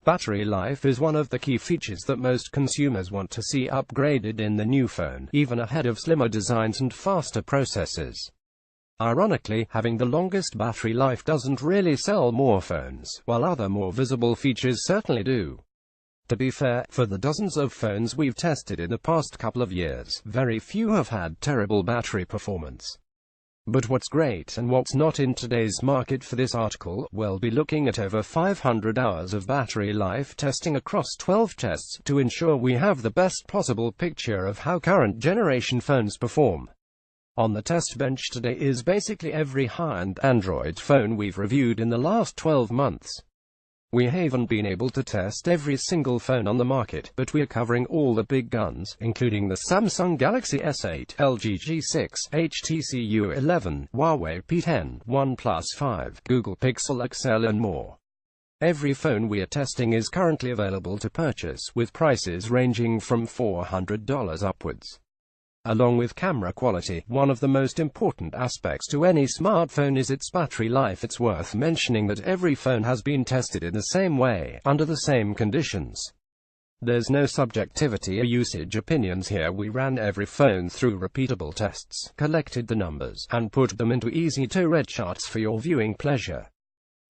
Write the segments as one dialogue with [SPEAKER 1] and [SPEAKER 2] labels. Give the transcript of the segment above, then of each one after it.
[SPEAKER 1] Battery life is one of the key features that most consumers want to see upgraded in the new phone, even ahead of slimmer designs and faster processors. Ironically, having the longest battery life doesn't really sell more phones, while other more visible features certainly do. To be fair, for the dozens of phones we've tested in the past couple of years, very few have had terrible battery performance. But what's great and what's not in today's market for this article, we'll be looking at over 500 hours of battery life testing across 12 tests to ensure we have the best possible picture of how current generation phones perform. On the test bench today is basically every high-end Android phone we've reviewed in the last 12 months. We haven't been able to test every single phone on the market, but we're covering all the big guns, including the Samsung Galaxy S8, LG G6, HTC U11, Huawei P10, OnePlus 5, Google Pixel XL and more. Every phone we are testing is currently available to purchase, with prices ranging from $400 upwards. Along with camera quality, one of the most important aspects to any smartphone is its battery life. It's worth mentioning that every phone has been tested in the same way, under the same conditions. There's no subjectivity or usage opinions here. We ran every phone through repeatable tests, collected the numbers, and put them into easy-to-read charts for your viewing pleasure.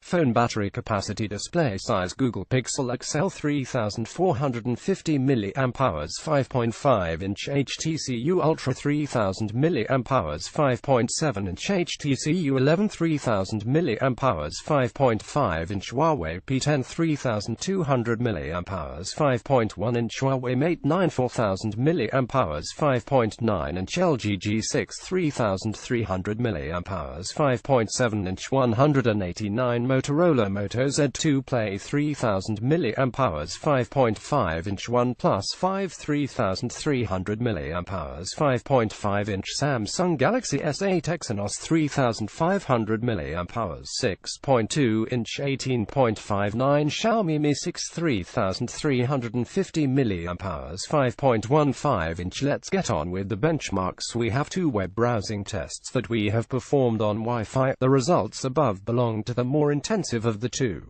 [SPEAKER 1] Phone battery capacity, display size, Google Pixel XL 3450 mAh 5.5-inch, HTC U Ultra 3000 mAh 5.7-inch, HTC U11 3000 mAh 5.5-inch, Huawei P10 3200 mAh 5.1-inch, Huawei Mate 9 4000 mAh 5.9-inch, LG G6 3300 mAh 5.7-inch, 189 Motorola Moto Z2 Play 3000 mAh 5.5-inch, OnePlus 5 3300 mAh 5.5-inch, Samsung Galaxy S8 Exynos 3500 mAh 6.2-inch, 18.59 Xiaomi Mi 6 3350 mAh 5.15-inch. Let's get on with the benchmarks. We have two web browsing tests that we have performed on Wi-Fi. The results above belong to the more intensive of the two.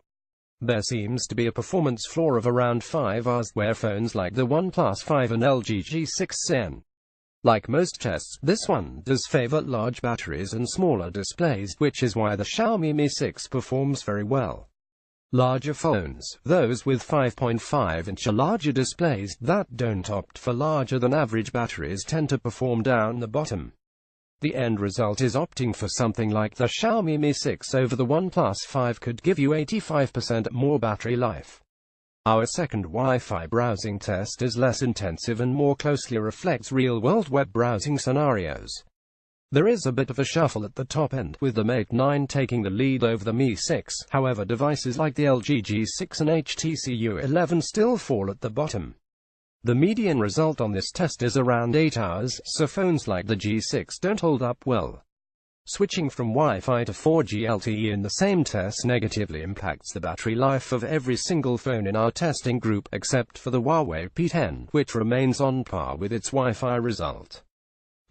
[SPEAKER 1] There seems to be a performance floor of around 5 hours, where phones like the OnePlus 5 and LG G6 N. Like most tests, this one does favor large batteries and smaller displays, which is why the Xiaomi Mi 6 performs very well. Larger phones, those with 5.5-inch or larger displays, that don't opt for larger than average batteries, tend to perform down the bottom. The end result is opting for something like the Xiaomi Mi 6 over the OnePlus 5 could give you 85% more battery life. Our second Wi-Fi browsing test is less intensive and more closely reflects real-world web browsing scenarios. There is a bit of a shuffle at the top end, with the Mate 9 taking the lead over the Mi 6, however devices like the LG G6 and HTC U11 still fall at the bottom. The median result on this test is around 8 hours, so phones like the G6 don't hold up well. Switching from Wi-Fi to 4G LTE in the same test negatively impacts the battery life of every single phone in our testing group, except for the Huawei P10, which remains on par with its Wi-Fi result.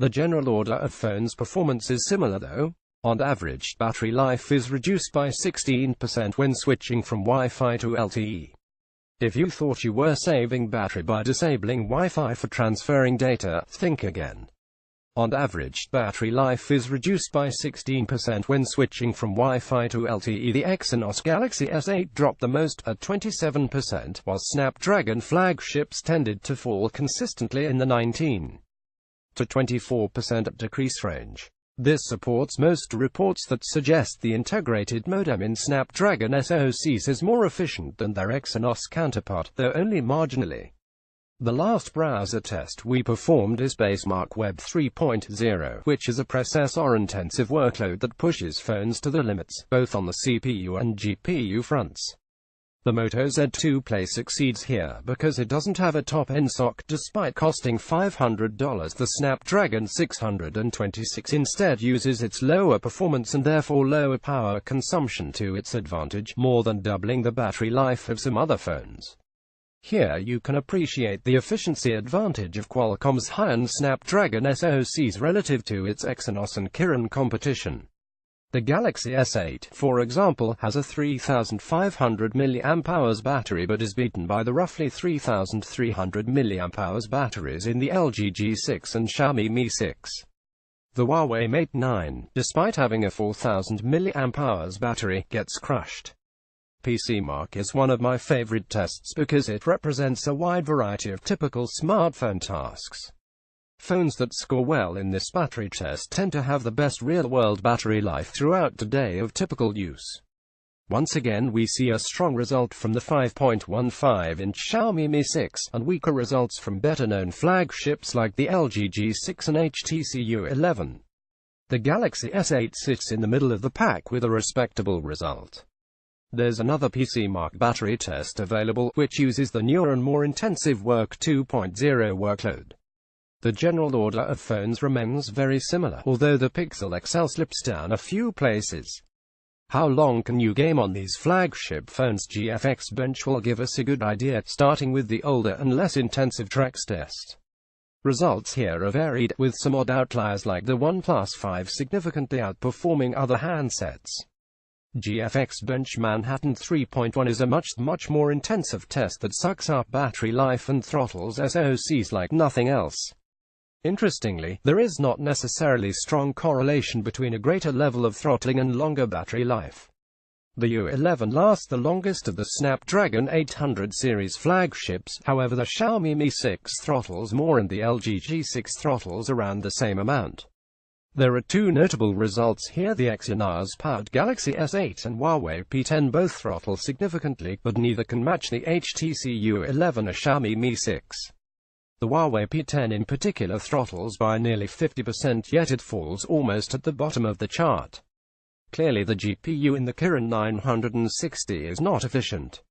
[SPEAKER 1] The general order of phones' performance is similar though. On average, battery life is reduced by 16% when switching from Wi-Fi to LTE. If you thought you were saving battery by disabling Wi-Fi for transferring data, think again. On average, battery life is reduced by 16% when switching from Wi-Fi to LTE. The Exynos Galaxy S8 dropped the most, at 27%, while Snapdragon flagships tended to fall consistently in the 19 to 24% decrease range. This supports most reports that suggest the integrated modem in Snapdragon SoCs is more efficient than their Exynos counterpart, though only marginally. The last browser test we performed is Benchmark Web 3.0, which is a processor-intensive workload that pushes phones to the limits, both on the CPU and GPU fronts. The Moto Z2 Play succeeds here because it doesn't have a top-end SoC despite costing $500. The Snapdragon 626 instead uses its lower performance and therefore lower power consumption to its advantage, more than doubling the battery life of some other phones. Here you can appreciate the efficiency advantage of Qualcomm's high-end Snapdragon SoCs relative to its Exynos and Kirin competition. The Galaxy S8, for example, has a 3,500 mAh battery but is beaten by the roughly 3,300 mAh batteries in the LG G6 and Xiaomi Mi 6. The Huawei Mate 9, despite having a 4,000 mAh battery, gets crushed. PCMark is one of my favorite tests because it represents a wide variety of typical smartphone tasks. Phones that score well in this battery test tend to have the best real-world battery life throughout the day of typical use. Once again we see a strong result from the 5.15-inch Xiaomi Mi 6, and weaker results from better-known flagships like the LG G6 and HTC U11. The Galaxy S8 sits in the middle of the pack with a respectable result. There's another PCMark battery test available, which uses the newer and more intensive Work 2.0 workload. The general order of phones remains very similar, although the Pixel XL slips down a few places. How long can you game on these flagship phones? GFX Bench will give us a good idea, starting with the older and less intensive tracks test. Results here are varied, with some odd outliers like the OnePlus 5 significantly outperforming other handsets. GFX Bench Manhattan 3.1 is a much more intensive test that sucks up battery life and throttles SoCs like nothing else. Interestingly, there is not necessarily strong correlation between a greater level of throttling and longer battery life. The U11 lasts the longest of the Snapdragon 800 series flagships, however the Xiaomi Mi 6 throttles more and the LG G6 throttles around the same amount. There are two notable results here. The Exynos-powered Galaxy S8 and Huawei P10 both throttle significantly, but neither can match the HTC U11 or Xiaomi Mi 6. The Huawei P10 in particular throttles by nearly 50%, yet it falls almost at the bottom of the chart. Clearly the GPU in the Kirin 960 is not efficient.